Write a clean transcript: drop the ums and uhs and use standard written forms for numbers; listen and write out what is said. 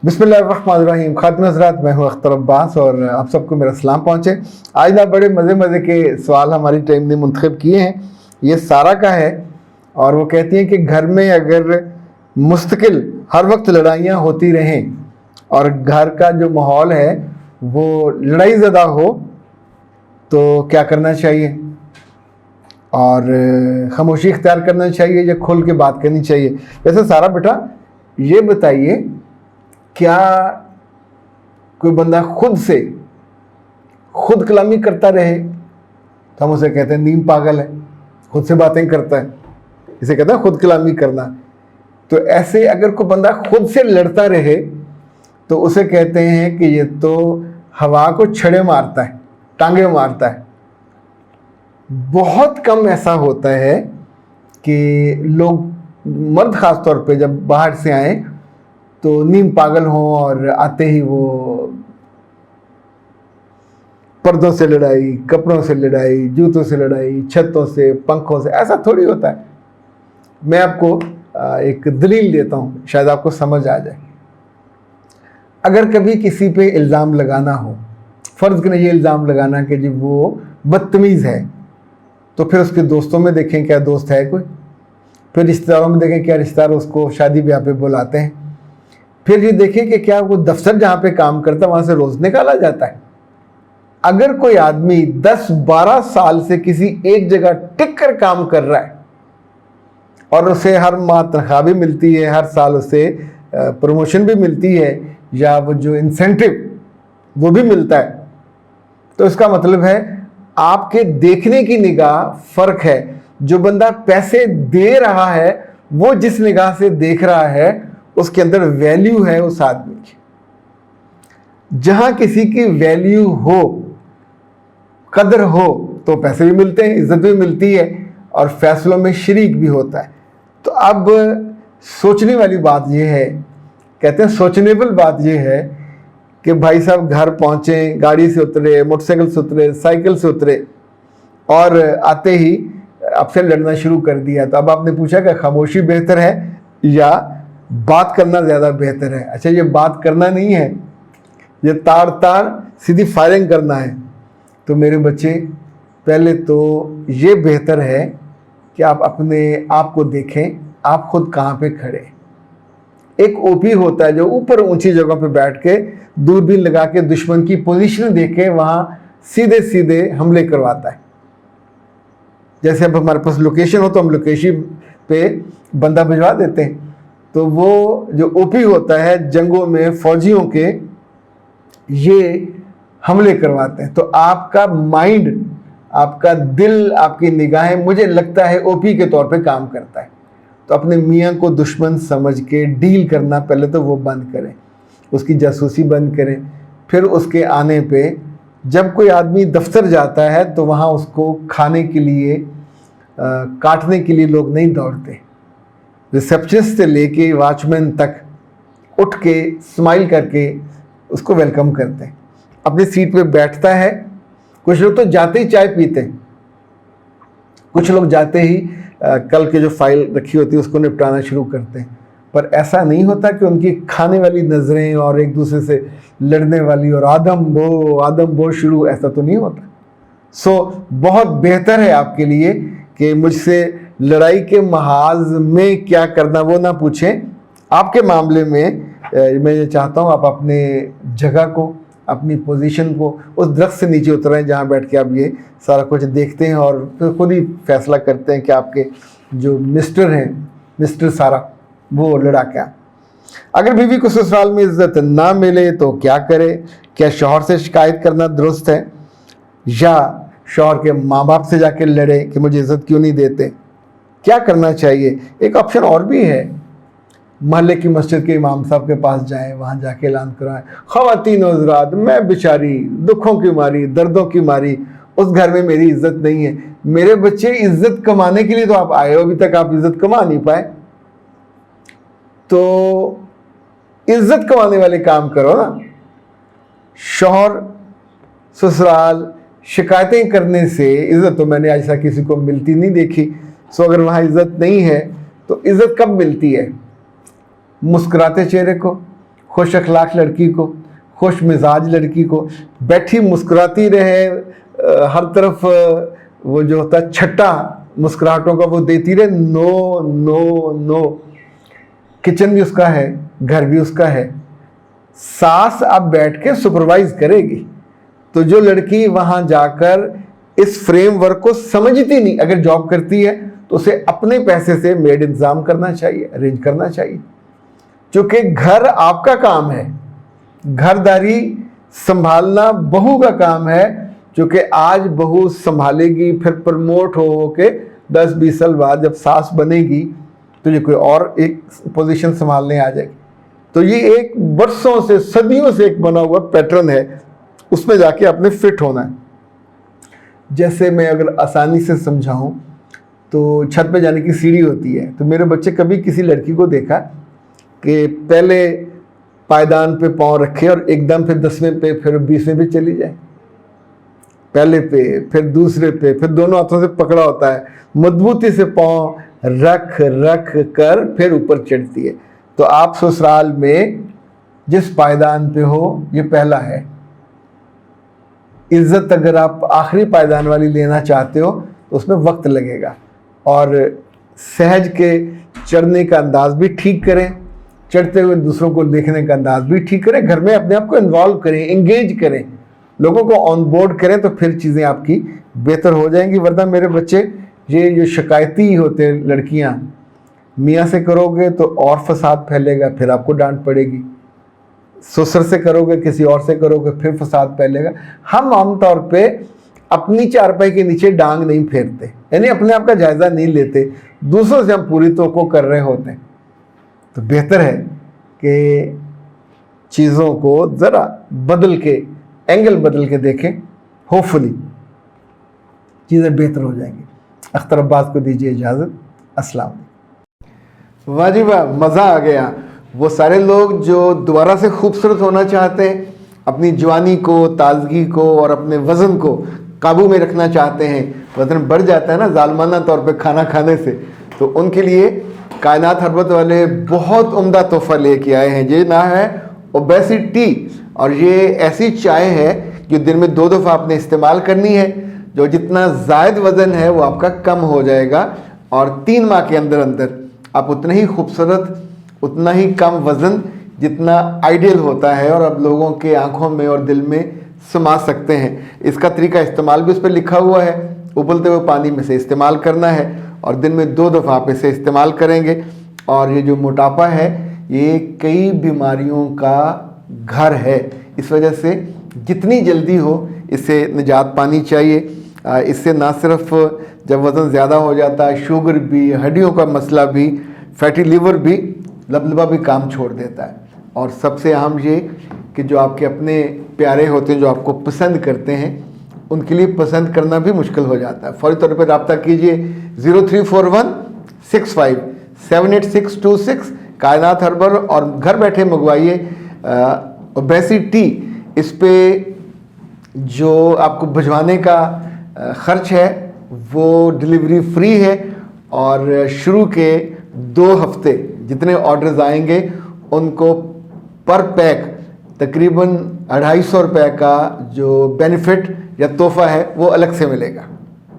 बिस्मिल्लाहिर्रहमानिर्रहीम। खातिन हज़रात, मैं हूँ अख्तर अब्बास और आप सबको मेरा सलाम पहुँचे। आज ना बड़े मज़े के सवाल हमारी टीम ने मुंतखब किए हैं। ये सारा का है और वो कहती हैं कि घर में अगर मुस्तकिल हर वक्त लड़ाइयाँ होती रहें और घर का जो माहौल है वो लड़ाई ज़दा हो तो क्या करना चाहिए, और खामोशी इख्तियार करना चाहिए या खुल के बात करनी चाहिए। वैसे सारा बेटा ये बताइए, क्या कोई बंदा खुद से खुद कलामी करता रहे तो हम उसे कहते हैं नीम पागल है, खुद से बातें करता है, इसे कहते हैं खुद कलामी करना। तो ऐसे अगर कोई बंदा खुद से लड़ता रहे तो उसे कहते हैं कि ये तो हवा को छड़े मारता है, टांगे मारता है। बहुत कम ऐसा होता है कि लोग, मर्द ख़ास तौर पे, जब बाहर से आए तो नीम पागल हों और आते ही वो पर्दों से लड़ाई, कपड़ों से लड़ाई, जूतों से लड़ाई, छतों से, पंखों से। ऐसा थोड़ी होता है। मैं आपको एक दलील देता हूँ, शायद आपको समझ आ जाए। अगर कभी किसी पे इल्ज़ाम लगाना हो, फ़र्ज़ करें ये इल्ज़ाम लगाना कि जी वो बदतमीज़ है, तो फिर उसके दोस्तों में देखें क्या दोस्त है कोई, फिर रिश्तेदारों में देखें क्या रिश्तेदार उसको शादी ब्याह पे बुलाते हैं, फिर ये देखें कि क्या वो दफ्तर जहाँ पे काम करता है वहाँ से रोज़ निकाला जाता है। अगर कोई आदमी 10-12 साल से किसी एक जगह टिक कर काम कर रहा है और उसे हर माह तनख्वाह भी मिलती है, हर साल उसे प्रमोशन भी मिलती है, या वो जो इंसेंटिव वो भी मिलता है, तो इसका मतलब है आपके देखने की निगाह फ़र्क है। जो बंदा पैसे दे रहा है वो जिस निगाह से देख रहा है उसके अंदर वैल्यू है उस आदमी की। जहाँ किसी की वैल्यू हो, कदर हो, तो पैसे भी मिलते हैं, इज़्ज़त भी मिलती है और फैसलों में शरीक भी होता है। तो अब सोचने वाली बात यह है, कहते हैं सोचनेबल बात यह है कि भाई साहब घर पहुँचे, गाड़ी से उतरे, मोटरसाइकिल से उतरे, साइकिल से उतरे और आते ही आपसे लड़ना शुरू कर दिया। तो अब आपने पूछा कि खामोशी बेहतर है या बात करना ज़्यादा बेहतर है। अच्छा, ये बात करना नहीं है, ये तार तार सीधी फायरिंग करना है। तो मेरे बच्चे, पहले तो ये बेहतर है कि आप अपने आप को देखें, आप खुद कहाँ पे खड़े। एक ओपी होता है जो ऊपर ऊंची जगह पे बैठ के दूरबीन लगा के दुश्मन की पोजीशन देख के वहाँ सीधे सीधे हमले करवाता है। जैसे अब हमारे पास लोकेशन हो तो हम लोकेशन पे बंदा भिजवा देते हैं। तो वो जो ओपी होता है जंगों में फौजियों के, ये हमले करवाते हैं। तो आपका माइंड, आपका दिल, आपकी निगाहें, मुझे लगता है ओपी के तौर पे काम करता है। तो अपने मियाँ को दुश्मन समझ के डील करना पहले तो वो बंद करें, उसकी जासूसी बंद करें। फिर उसके आने पे जब कोई आदमी दफ्तर जाता है तो वहाँ उसको खाने के लिए, काटने के लिए लोग नहीं दौड़ते। रिसेप्शनिस्ट से लेके वॉचमैन तक उठ के स्माइल करके उसको वेलकम करते हैं। अपनी सीट पे बैठता है। कुछ लोग तो जाते ही चाय पीते हैं, कुछ लोग जाते ही कल के जो फाइल रखी होती है उसको निपटाना शुरू करते हैं। पर ऐसा नहीं होता कि उनकी खाने वाली नज़रें और एक दूसरे से लड़ने वाली और आदम बो शुरू, ऐसा तो नहीं होता। सो बहुत बेहतर है आपके लिए कि मुझसे लड़ाई के महाज में क्या करना वो ना पूछें। आपके मामले में मैं ये चाहता हूँ आप अपने जगह को, अपनी पोजीशन को उस दरख्त से नीचे उतरें जहाँ बैठ के आप ये सारा कुछ देखते हैं और फिर खुद ही फैसला करते हैं कि आपके जो मिस्टर हैं, मिस्टर सारा, वो लड़ा क्या। अगर बीवी को ससुराल में इज्जत ना मिले तो क्या करे? क्या शौहर से शिकायत करना दुरुस्त है या शौहर के माँ बाप से जाके लड़े कि मुझे इज्जत क्यों नहीं देते? क्या करना चाहिए? एक ऑप्शन और भी है, महल्ले की मस्जिद के इमाम साहब के पास जाएं, वहाँ जाके ऐलान कराएं, ख़वातीन और हज़रात, मैं बेचारी दुखों की मारी, दर्दों की मारी, उस घर में मेरी इज्जत नहीं है। मेरे बच्चे, इज्जत कमाने के लिए तो आप आए हो, अभी तक आप इज्जत कमा नहीं पाए, तो इज्जत कमाने वाले काम करो ना। शौहर ससुराल शिकायतें करने से इज्जत तो मैंने आज तक किसी को मिलती नहीं देखी। सो अगर वहाँ इज्जत नहीं है तो इज्जत कब मिलती है? मुस्कुराते चेहरे को, خوش اخلاق لڑکی کو, خوش مزاج لڑکی کو, بیٹھی مسکراتی رہے, ہر طرف وہ جو ہوتا ہے چھٹا مسکراہٹوں کا وہ دیتی رہے, نو نو نو. کچن بھی اس کا ہے, گھر بھی اس کا ہے, ساس اب بیٹھ کے سپروائز کرے گی. تو جو لڑکی وہاں جا کر اس فریم ورک کو سمجھتی نہیں, اگر جاب کرتی ہے تو اسے اپنے پیسے سے میڈ انتظام کرنا چاہیے, ارینج کرنا چاہیے. چونکہ گھر آپ کا کام ہے, گھرداری سنبھالنا بہو کا کام ہے. چونکہ آج بہو سنبھالے گی, پھر پرموٹ ہو کے 10-20 سال بعد جب ساس بنے گی تو یہ کوئی اور ایک پوزیشن سنبھالنے آ جائے گی. تو یہ ایک برسوں سے, صدیوں سے ایک بنا ہوا پیٹرن ہے, اس میں جا کے آپ نے فٹ ہونا ہے. جیسے میں اگر آسانی سے سمجھاؤں تو چھت پہ جانے کی سیڑھی ہوتی ہے. تو میرے بچے کبھی کسی لڑکی کو دیکھا کہ پہلے پائیدان پہ پاؤں رکھے اور ایک دم پھر 10ویں پہ پھر 20ویں پہ چلی جائے, پہلے پہ پھر دوسرے پہ, پھر دونوں ہاتھوں سے پکڑا ہوتا ہے, مضبوطی سے پاؤں رکھ رکھ کر پھر اوپر چڑھتی ہے. تو آپ سسرال میں جس پائیدان پہ ہو یہ پہلا ہے. عزت اگر آپ آخری پائیدان والی لینا چاہتے ہو تو اس میں وقت لگے گا, اور سہج کے چڑھنے کا انداز بھی ٹھیک کریں, چڑھتے ہوئے دوسروں کو دیکھنے کا انداز بھی ٹھیک کریں, گھر میں اپنے آپ کو انوالو کریں, انگیج کریں, لوگوں کو آن بورڈ کریں, تو پھر چیزیں آپ کی بہتر ہو جائیں گی. ورنہ میرے بچے یہ جو شکایتی ہوتے لڑکیاں, میاں سے کرو گے تو اور فساد پھیلے گا, پھر آپ کو ڈانٹ پڑے گی. سسر سے کرو گے, کسی اور سے کرو گے, پھر فساد پھیلے گا. ہم عام طور پہ اپنی چارپائی کے نیچے ڈانگ نہیں پھیرتے, یعنی اپنے آپ کا جائزہ نہیں لیتے, دوسروں سے ہم پوری توقع کر رہے ہوتے ہیں. تو بہتر ہے کہ چیزوں کو ذرا بدل کے, اینگل بدل کے دیکھیں, ہوپ فلی چیزیں بہتر ہو جائیں گی. اختر عباس کو دیجیے اجازت. السلام علیکم. واہ جی واہ, مزہ آ گیا. وہ سارے لوگ جو دوبارہ سے خوبصورت ہونا چاہتے ہیں, اپنی جوانی کو, تازگی کو اور اپنے وزن کو قابو میں رکھنا چاہتے ہیں, وزن بڑھ جاتا ہے نا ظالمانہ طور پہ کھانا کھانے سے, تو ان کے لیے کائنات ہربت والے بہت عمدہ تحفہ لے کے آئے ہیں. یہ نام ہے اوبیسٹی, اور یہ ایسی چائے ہے جو دن میں 2 دفعہ آپ نے استعمال کرنی ہے. جو جتنا زائد وزن ہے وہ آپ کا کم ہو جائے گا, اور 3 ماہ کے اندر اندر آپ اتنے ہی خوبصورت, اتنا ہی کم وزن جتنا آئیڈیل ہوتا ہے, اور اب لوگوں کے آنکھوں میں اور دل میں سما سکتے ہیں. اس کا طریقہ استعمال بھی اس پہ لکھا ہوا ہے, ابلتے ہوئے پانی میں سے استعمال کرنا ہے, اور دن میں 2 دفعہ آپ اسے استعمال کریں گے. اور یہ جو موٹاپا ہے یہ کئی بیماریوں کا گھر ہے, اس وجہ سے جتنی جلدی ہو اس سے نجات پانی چاہیے. اس سے نہ صرف جب وزن زیادہ ہو جاتا ہے, شوگر بھی, ہڈیوں کا مسئلہ بھی, فیٹی لیور بھی, لبلبا بھی کام چھوڑ دیتا ہے. اور سب سے اہم یہ کہ جو آپ کے اپنے پیارے ہوتے ہیں, جو آپ کو پسند کرتے ہیں, ان کے لیے پسند کرنا بھی مشکل ہو جاتا ہے. فوری طور پہ رابطہ کیجیے 0341657826 کائنات ہربل, اور گھر بیٹھے منگوائیے اوبیسٹی. اس پہ جو آپ کو بھجوانے کا خرچ ہے وہ ڈلیوری فری ہے, اور شروع کے 2 ہفتے جتنے آرڈرز آئیں گے ان کو پر پیک تقریباً 250 روپے کا جو بینیفٹ یا تحفہ ہے وہ الگ سے ملے گا.